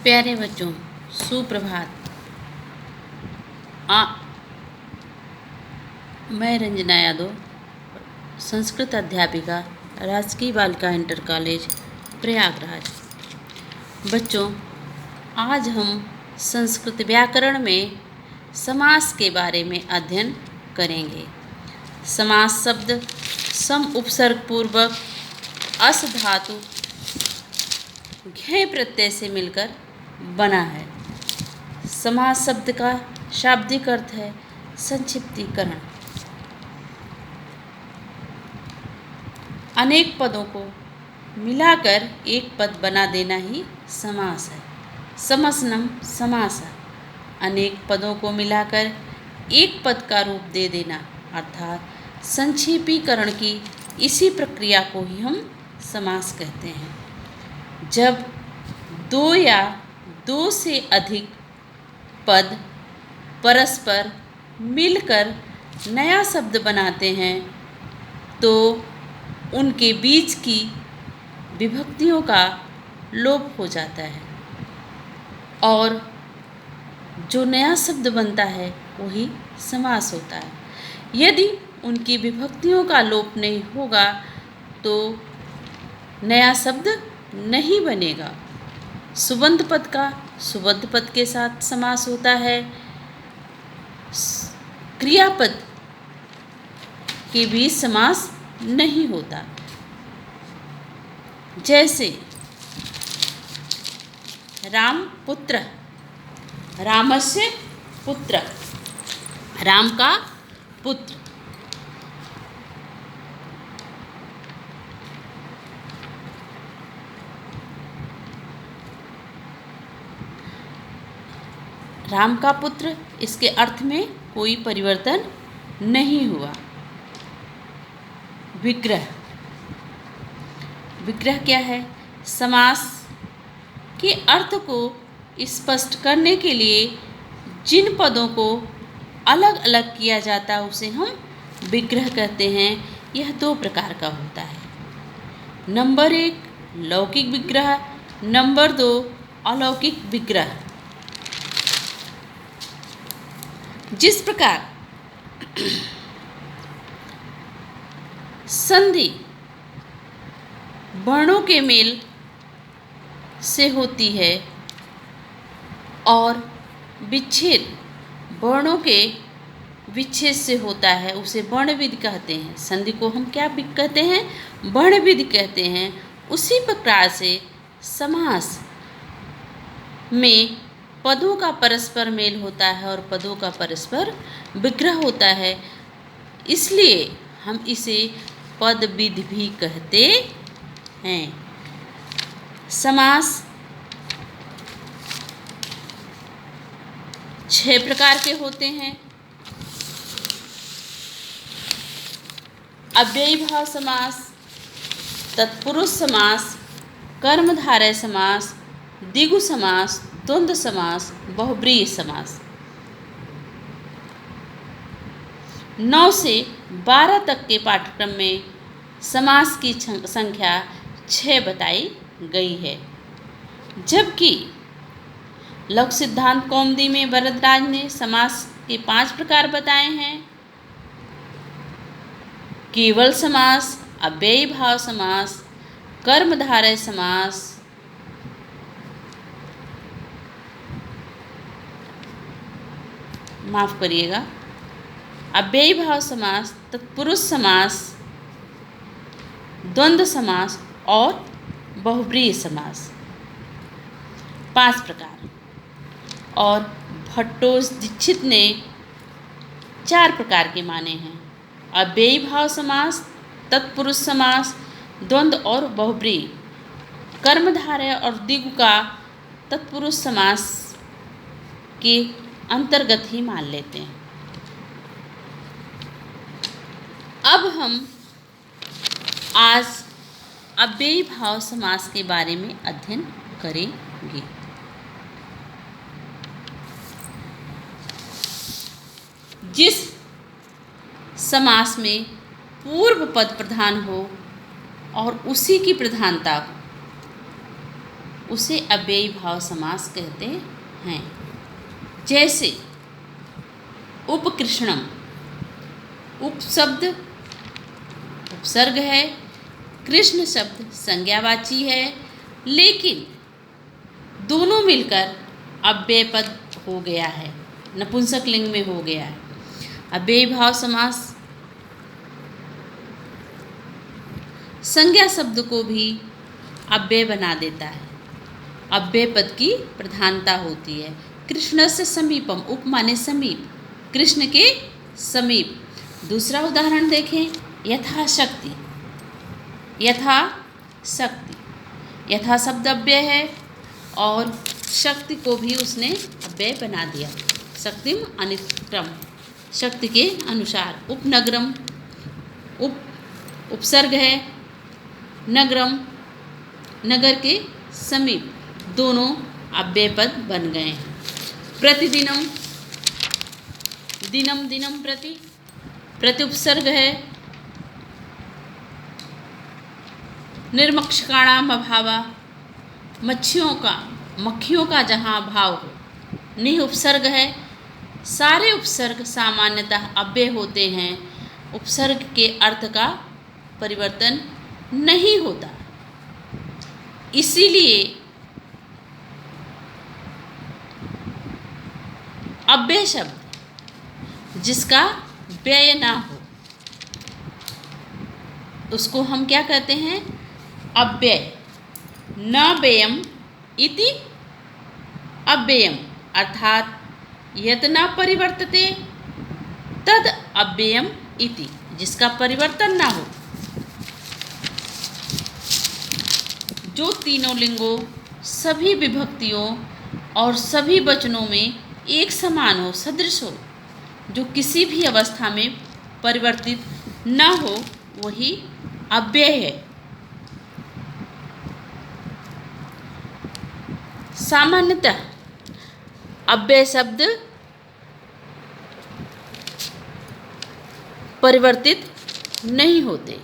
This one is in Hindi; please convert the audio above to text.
प्यारे बच्चों, सुप्रभात। आ मैं रंजना यादव, संस्कृत अध्यापिका, राजकीय बालिका इंटर कॉलेज प्रयागराज। बच्चों, आज हम संस्कृत व्याकरण में समास के बारे में अध्ययन करेंगे। समास शब्द सम उपसर्ग पूर्वक अस धातु घे प्रत्यय से मिलकर बना है। समास शब्द का शाब्दिक अर्थ है संक्षिप्तीकरण। अनेक पदों को मिलाकर एक पद बना देना ही समास है। समसनम समास। अनेक पदों को मिलाकर एक पद का रूप दे देना अर्थात संक्षेपीकरण की इसी प्रक्रिया को ही हम समास कहते हैं। जब दो या दो से अधिक पद परस्पर मिलकर नया शब्द बनाते हैं तो उनके बीच की विभक्तियों का लोप हो जाता है और जो नया शब्द बनता है वही समास होता है। यदि उनकी विभक्तियों का लोप नहीं होगा तो नया शब्द नहीं बनेगा। सुबंत पद का सुबंत पद के साथ समास होता है। क्रियापद के बीच समास नहीं होता। जैसे राम पुत्र, रामस्य पुत्र, राम का पुत्र। राम का पुत्र, इसके अर्थ में कोई परिवर्तन नहीं हुआ। विग्रह, विग्रह क्या है? समास के अर्थ को स्पष्ट करने के लिए जिन पदों को अलग अलग किया जाता है उसे हम विग्रह कहते हैं। यह दो प्रकार का होता है। नंबर 1 लौकिक विग्रह, नंबर 2 अलौकिक विग्रह। जिस प्रकार संधि वर्णों के मेल से होती है और विच्छेद वर्णों के विच्छेद से होता है उसे वर्णविधि कहते हैं। संधि को हम क्या कहते हैं? वर्णविधि कहते हैं। उसी प्रकार से समास में पदों का परस्पर मेल होता है और पदों का परस्पर विग्रह होता है, इसलिए हम इसे पद विधि भी कहते हैं। समास 6 प्रकार के होते हैं। अव्ययीभाव समास, तत्पुरुष समास, कर्मधारय समास, द्विगु समास, द्वंद्व समास, बहुब्रीहि समास। 9 से 12 तक के पाठ्यक्रम में समास की संख्या 6 बताई गई है, जबकि लघु सिद्धांत कौमुदी में वरदराज ने समास के 5 प्रकार बताए हैं। केवल समास, अव्ययीभाव समास, कर्मधारय समास, माफ करिएगा, अव्ययीभाव समास, तत्पुरुष समास, द्वंद्व समास और बहुब्रीहि समास। 5 प्रकार। और भट्टोस दीक्षित ने 4 प्रकार के माने हैं। अव्ययीभाव समास, तत्पुरुष समास, द्वंद्व और बहुब्रीहि, कर्मधारय और द्विगु का तत्पुरुष समास के अंतर्गत ही मान लेते हैं। अब हम आज अव्ययीभाव समास के बारे में अध्ययन करेंगे। जिस समास में पूर्व पद प्रधान हो और उसी की प्रधानता हो उसे अव्ययी भाव समास कहते हैं। जैसे उपकृष्णम, उप शब्द उपसर्ग है, कृष्ण शब्द संज्ञावाची है, लेकिन दोनों मिलकर अव्यय पद हो गया है, नपुंसक लिंग में हो गया है। अव्ययी भाव समास संज्ञा शब्द को भी अव्यय बना देता है। अव्यय पद की प्रधानता होती है। कृष्ण से समीपम, उप माने समीप, कृष्ण के समीप। दूसरा उदाहरण देखें, यथाशक्ति, यथा शक्ति, यथा शब्द अव्यय है और शक्ति को भी उसने अव्यय बना दिया। शक्तिम अनुक्रम, शक्ति के अनुसार। उपनगरम, उपसर्ग है, नगरम नगर के समीप, दोनों अव्यय पद बन गए हैं। प्रतिदिनम, दिनम दिनम प्रति, प्रति उपसर्ग है, निर्मक्षकाणाम अभावा, मक्खियों का जहाँ अभाव हो, निह उपसर्ग है। सारे उपसर्ग सामान्यतः अव्यय होते हैं, उपसर्ग के अर्थ का परिवर्तन नहीं होता। इसीलिए अव्यय शब्द जिसका व्यय ना हो उसको हम क्या कहते हैं? अव्यय। न व्ययम इति अव्ययम, अर्थात यत् न परिवर्तते तद अव्ययम इति, जिसका परिवर्तन ना हो। जो तीनों लिंगों, सभी विभक्तियों और सभी वचनों में एक समान हो, सदृश हो, जो किसी भी अवस्था में परिवर्तित न हो, वही अव्यय है। सामान्यतः अव्यय शब्द परिवर्तित नहीं होते।